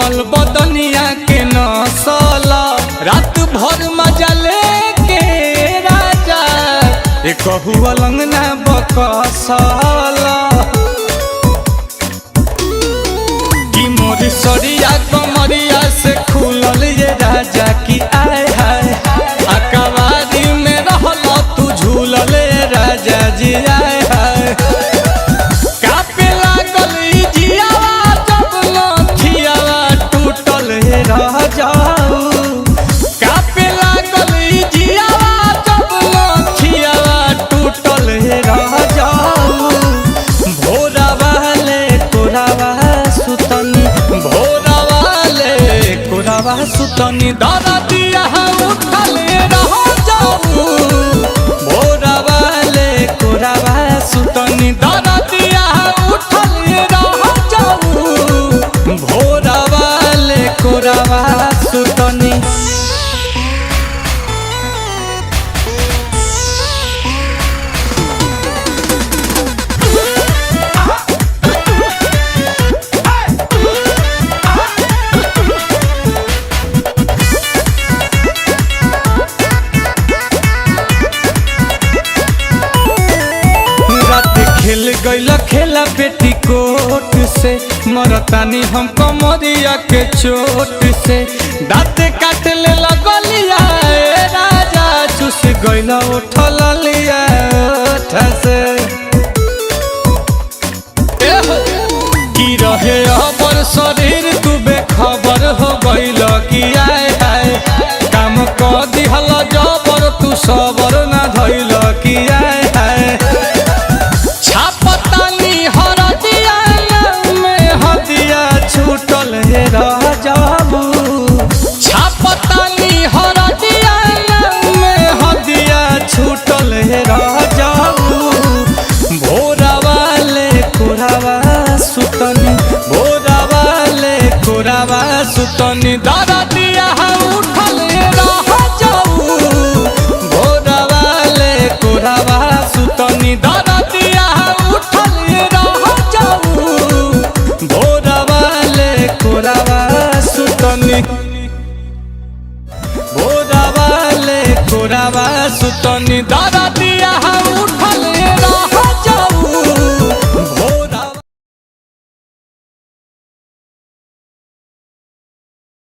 कोमल बदनिया के नसल रात भर मजा लेके राजा एक अलंगना बकसल कि मोर सरिया कमरिया से खुलल ये राजा की आय हाय अकबारी में रहल तू झूलल राजा जी आय हाय कापे लागल जियावा जब नथियावा टूटल रह जाऊ कापे लागल जियावा जब नथियावा टूटल रह जाऊ भोरा वाले कोरावा सुतनी भोरा वाले कोरावा सुतनी दादा दिया उठल रह जाऊ भोरा वाले कोरावा सुतनी दादा दिया उठल रह जाऊ भोरा वाले कोरावा सुतनी खेल गईल खेला बेटी कोट से मरतानी हम कमरिया के चोट से दाँत काट ले लगलिया राजा चुस गईल उठल लिया से की रहे अबर शरीर तू बेखबर हो गईल कि आय हाय काम क दिहल जबर तू सबर ना धइल कि आय हाय छूटल रह जाबू छापतानी हरदिया में हदिया छूटल रह जाबू भोरा वाले कोरावा सुतनी भोरा वाले कोरावा सुतनी दादा दिया उठल रह जाऊ भोरा वाले कोरावा सुतनी दादा दिया उठल रह जाऊ भोरा कोरावा सुतनी भोरा वाले कोरावा सुतनी।